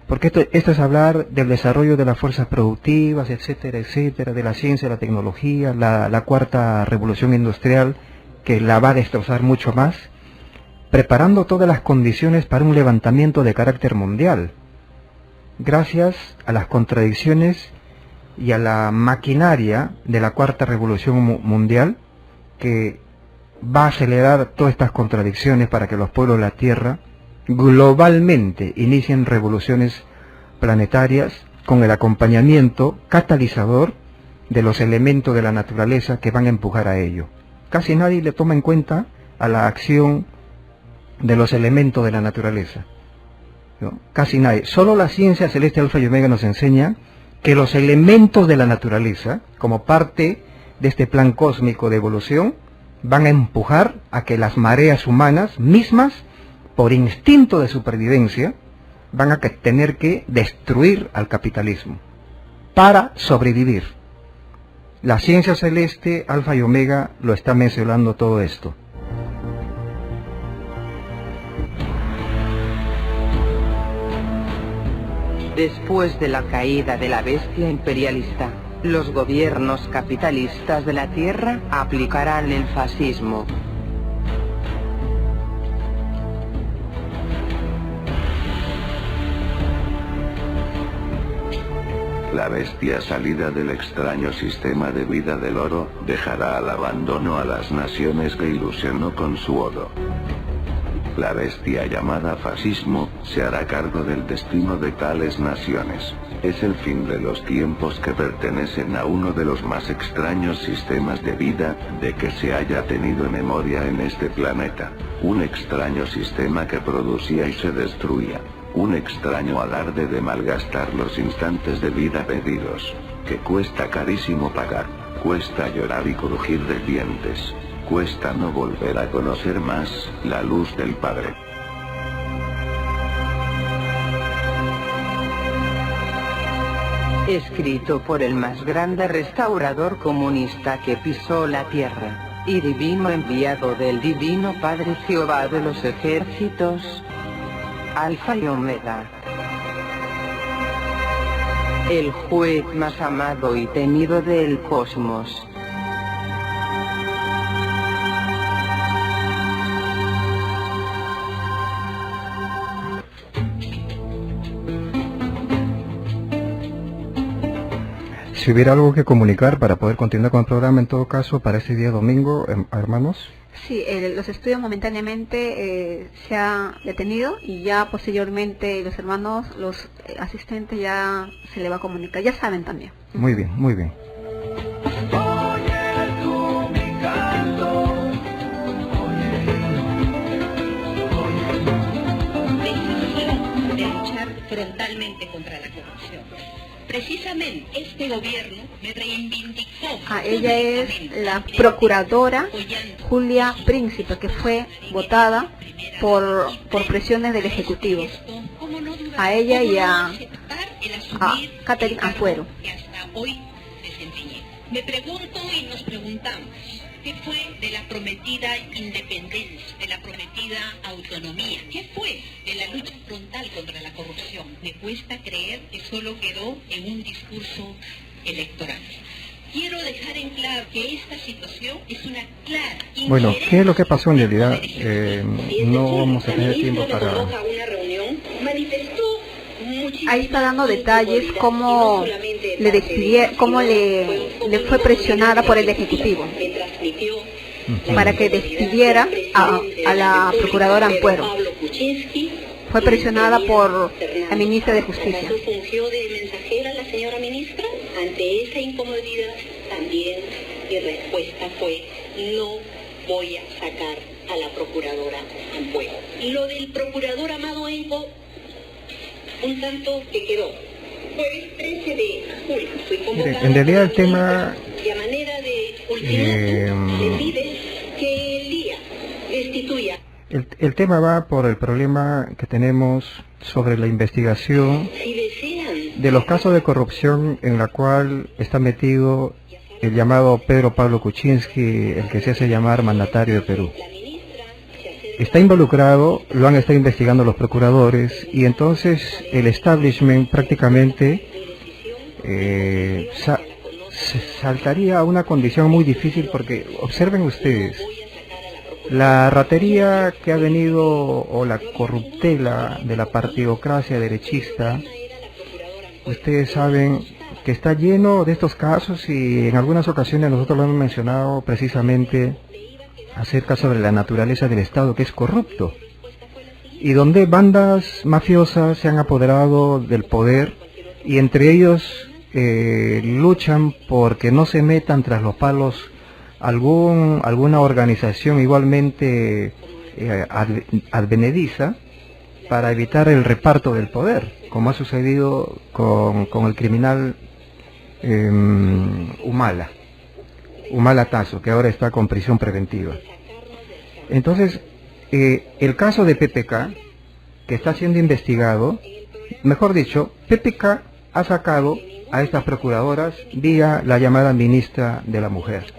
porque esto es hablar del desarrollo de las fuerzas productivas, etcétera, etcétera, de la ciencia, la tecnología, la cuarta revolución industrial, que la va a destrozar mucho más, preparando todas las condiciones para un levantamiento de carácter mundial, gracias a las contradicciones y a la maquinaria de la cuarta revolución mundial, que va a acelerar todas estas contradicciones para que los pueblos de la Tierra globalmente inicien revoluciones planetarias con el acompañamiento catalizador de los elementos de la naturaleza que van a empujar a ello. Casi nadie le toma en cuenta a la acción de los elementos de la naturaleza, ¿no? Casi nadie. Solo la ciencia celeste Alfa y Omega nos enseña que los elementos de la naturaleza, como parte de este plan cósmico de evolución, van a empujar a que las mareas humanas mismas, por instinto de supervivencia, van a tener que destruir al capitalismo para sobrevivir. La ciencia celeste Alfa y Omega lo está mencionando todo esto. Después de la caída de la bestia imperialista, los gobiernos capitalistas de la Tierra aplicarán el fascismo. La bestia salida del extraño sistema de vida del oro dejará al abandono a las naciones que ilusionó con su oro. La bestia llamada fascismo se hará cargo del destino de tales naciones. Es el fin de los tiempos que pertenecen a uno de los más extraños sistemas de vida de que se haya tenido memoria en este planeta. Un extraño sistema que producía y se destruía. Un extraño alarde de malgastar los instantes de vida pedidos, que cuesta carísimo pagar, cuesta llorar y crujir de dientes, cuesta no volver a conocer más la luz del Padre. Escrito por el más grande restaurador comunista que pisó la tierra, y divino enviado del divino Padre Jehová de los ejércitos, Alfa y Omega. El juez más amado y temido del cosmos. Si hubiera algo que comunicar para poder continuar con el programa, en todo caso, para este día domingo, hermanos. Sí, los estudios momentáneamente se ha detenido y ya posteriormente los hermanos, los asistentes ya se le va a comunicar, ya saben también. Muy bien, muy bien. Decisión de luchar frontalmente contra la corrupción. Precisamente este gobierno me reivindicó. Ella es la procuradora Julia Príncipe, que fue votada por presiones del Ejecutivo. A ella y a Catherine Ampuero. Hoy desempeñé. Me pregunto y nos preguntamos, ¿qué fue de la prometida independencia, de la prometida autonomía? ¿Qué fue de la lucha frontal contra la corrupción? Me cuesta creer que solo quedó en un discurso electoral. Quiero dejar en claro que esta situación es una clara... Bueno, ¿qué es lo que pasó en realidad? No vamos a tener tiempo para... Ahí está dando detalles cómo le fue presionada por el Ejecutivo para que despidiera a la procuradora Ampuero. Fue presionada por la ministra de Justicia. ¿Fungió de mensajera la señora ministra? Ante esa incomodidad también mi respuesta fue no voy a sacar a la procuradora Ampuero. Lo del procurador Amado Enco, un tanto que quedó. Fue el 13 de julio. Fui convocada. En realidad el tema... Y a manera de ultimátum, le pide que el día destituya. El tema va por el problema que tenemos sobre la investigación de los casos de corrupción en la cual está metido el llamado Pedro Pablo Kuczynski, el que se hace llamar mandatario de Perú. Está involucrado, lo han estado investigando los procuradores, y entonces el establishment prácticamente saltaría a una condición muy difícil, porque observen ustedes, la ratería que ha venido, o la corruptela de la partidocracia derechista, ustedes saben que está lleno de estos casos, y en algunas ocasiones nosotros lo hemos mencionado precisamente acerca sobre la naturaleza del Estado, que es corrupto, y donde bandas mafiosas se han apoderado del poder, y entre ellos luchan porque no se metan tras los palos alguna organización igualmente advenediza, para evitar el reparto del poder, como ha sucedido con el criminal Humala Tazo, que ahora está con prisión preventiva. Entonces, el caso de PPK, que está siendo investigado, mejor dicho, PPK ha sacado a estas procuradoras vía la llamada ministra de la Mujer,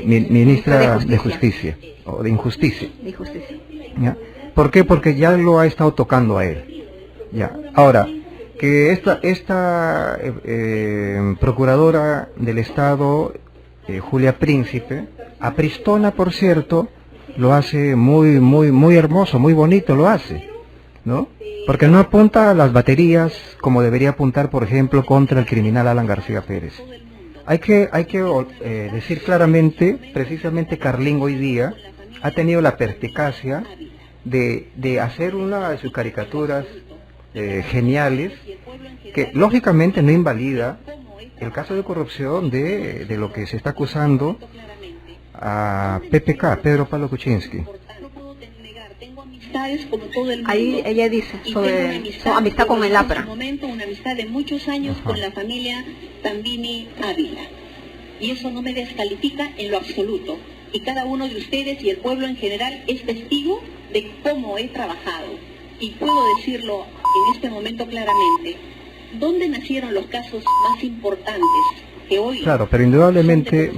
ministra de Justicia, o de Injusticia. ¿Ya? ¿Por qué? Porque ya lo ha estado tocando a él. Ya. Ahora, que esta procuradora del Estado, Julia Príncipe, apristona, por cierto, lo hace muy hermoso, muy bonito lo hace, ¿no? Porque no apunta a las baterías como debería apuntar, por ejemplo, contra el criminal Alan García Pérez. Hay que decir claramente, precisamente Carlín hoy día ha tenido la perspicacia de hacer una de sus caricaturas geniales, que lógicamente no invalida el caso de corrupción de lo que se está acusando a PPK, Pedro Pablo Kuczynski. Ahí ella dice sobre su amistad con el APRA. Una amistad de muchos años con la familia Tambini Ávila. Y eso no me descalifica en lo absoluto. Y cada uno de ustedes y el pueblo en general es testigo de cómo he trabajado. Y puedo decirlo en este momento claramente. ¿Dónde nacieron los casos más importantes que hoy? Claro, pero indudablemente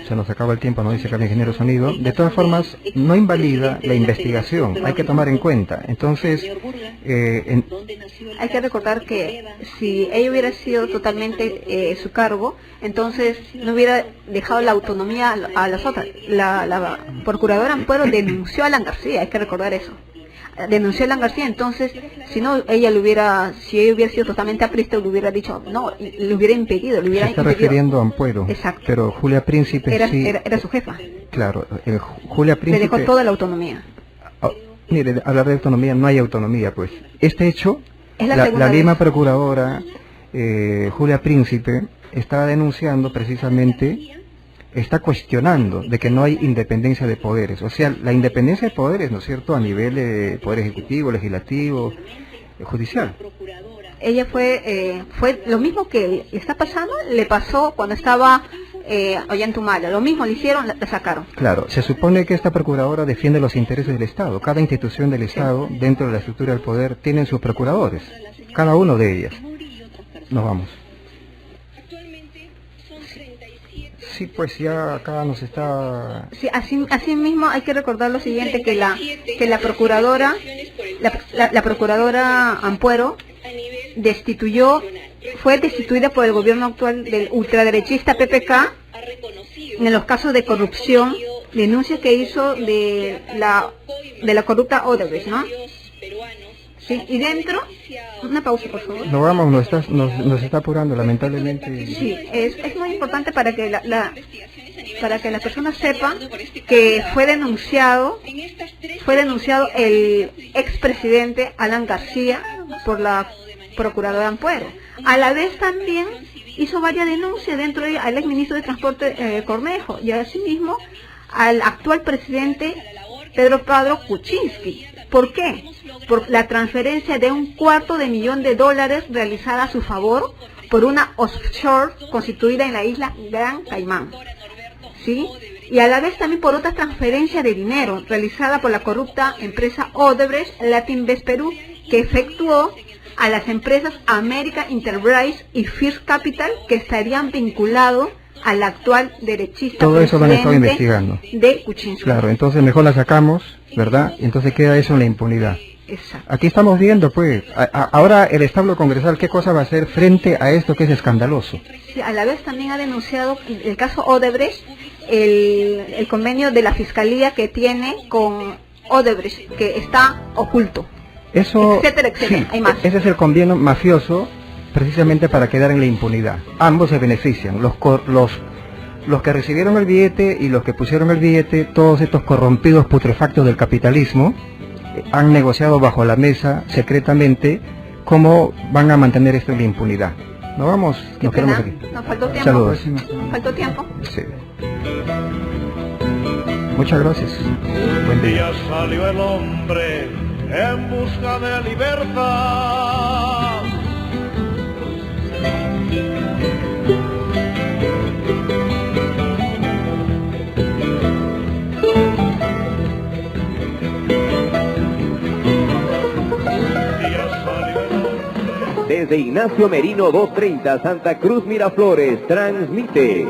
se nos acaba el tiempo, nos dice acá el ingeniero sonido. De todas formas, no invalida la investigación, hay que tomar en cuenta. Entonces, hay que recordar que si ella hubiera sido totalmente su cargo, entonces no hubiera dejado la autonomía a las otras. La procuradora Ampuero denunció a Alan García, hay que recordar eso. Denunció a Alan García, entonces si ella hubiera sido totalmente aprista, le hubiera dicho no, le hubiera impedido, le hubiera impedido. Se está refiriendo a Ampuero. Exacto. Pero Julia Príncipe era su jefa. Claro, Julia Príncipe le dejó toda la autonomía. Mire, hablar de autonomía, no hay autonomía, pues. Este hecho, es la misma procuradora Julia Príncipe está denunciando precisamente, está cuestionando de que no hay independencia de poderes. O sea, la independencia de poderes, ¿no es cierto?, a nivel de poder ejecutivo, legislativo, judicial. Ella fue lo mismo que le está pasando, le pasó cuando estaba Ollantumala. Lo mismo le hicieron, la sacaron. Claro, se supone que esta procuradora defiende los intereses del Estado. Cada institución del Estado, dentro de la estructura del poder, tienen sus procuradores. Cada uno de ellas. Nos vamos. Sí, pues ya acá nos está... Sí, así mismo hay que recordar lo siguiente, que la procuradora Ampuero fue destituida por el gobierno actual del ultraderechista PPK en los casos de corrupción, denuncias que hizo de la corrupta Odebrecht, ¿no? Sí, y dentro, una pausa por favor. No vamos, nos está apurando lamentablemente. Sí, es muy importante para que para que las personas sepan que fue denunciado el expresidente Alan García por la procuradora Ampuero. A la vez también hizo varias denuncias dentro al exministro de Transporte Cornejo, y asimismo al actual presidente Pedro Pablo Kuczynski. ¿Por qué? Por la transferencia de $250,000 realizada a su favor por una offshore constituida en la isla Gran Caimán, ¿sí? Y a la vez también por otra transferencia de dinero realizada por la corrupta empresa Odebrecht Latinvest Perú, que efectuó a las empresas American Enterprise y First Capital, que estarían vinculados al actual derechista. Todo eso lo han estado investigando. De Kuczynski. Claro, entonces mejor la sacamos, ¿verdad? Y entonces queda eso en la impunidad. Exacto. Aquí estamos viendo, pues, ahora el establo congresal, ¿qué cosa va a hacer frente a esto que es escandaloso? Sí, a la vez también ha denunciado el caso Odebrecht, el convenio de la fiscalía que tiene con Odebrecht, que está oculto. Eso, etcétera, etcétera. sí, Hay más. ese es el convenio mafioso, precisamente para quedar en la impunidad. Ambos se benefician, los que recibieron el billete y los que pusieron el billete, todos estos corrompidos putrefactos del capitalismo, han negociado bajo la mesa secretamente cómo van a mantener esto en la impunidad. Nos quedamos aquí. Nos faltó tiempo. Saludos. Faltó tiempo. Sí. Muchas gracias. Buen día. Ya salió el hombre en busca de libertad. Desde Ignacio Merino 230, Santa Cruz Miraflores, transmite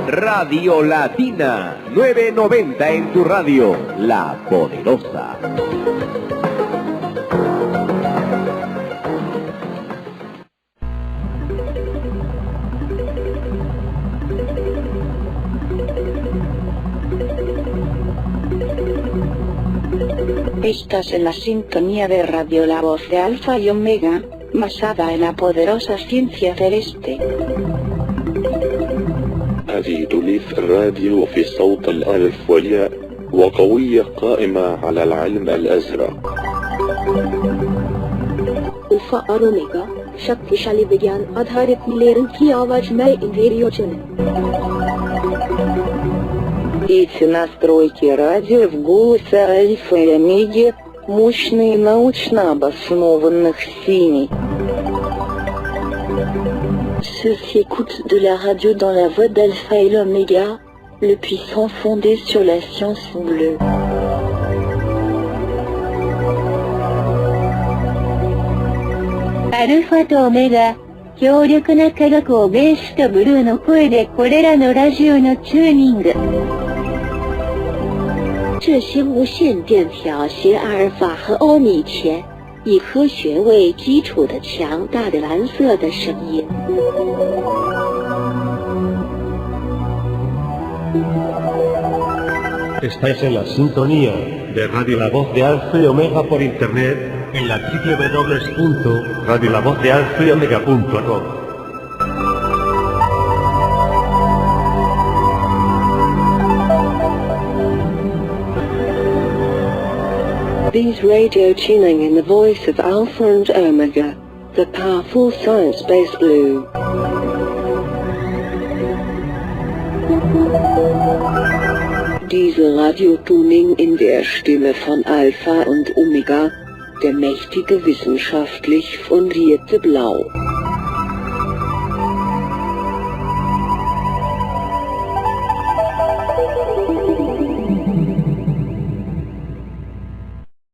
Radio Latina 990 en tu radio, La Poderosa. Estás en la sintonía de Radio La Voz de Alfa y Omega, basada en la poderosa ciencia celeste. هذه تلف الراديو في صوت الألف والياء وقوية قائمة على العلم الأزرق. अल्फा और ओमेगा शक्तिशाली विज्ञान आधारित नीले की आवाज में इन radio channel. Эти настройки радио в голосе Альфа и Омеги, мощные научно обоснованных синий. Ceux qui écoutent de la radio dans la voix d'Alpha et l'Oméga, le puissant fondé sur la science bleue. Alpha と Omega、強力な科学をベースとブルーの声でこれらのラジオのチューニング。这些无线电条携阿尔法和欧米前，以科学为基础的强大的蓝色的声音。Estáis en la sintonía de Radio La Voz de Alfa y Omega por internet en la www.radiolavozdealfayomega.com. These radio tuning in the voice of Alpha and Omega, the powerful science-based blue. Diese Radio-Tuning in der Stimme von Alpha und Omega, der mächtige wissenschaftlich fundierte Blau.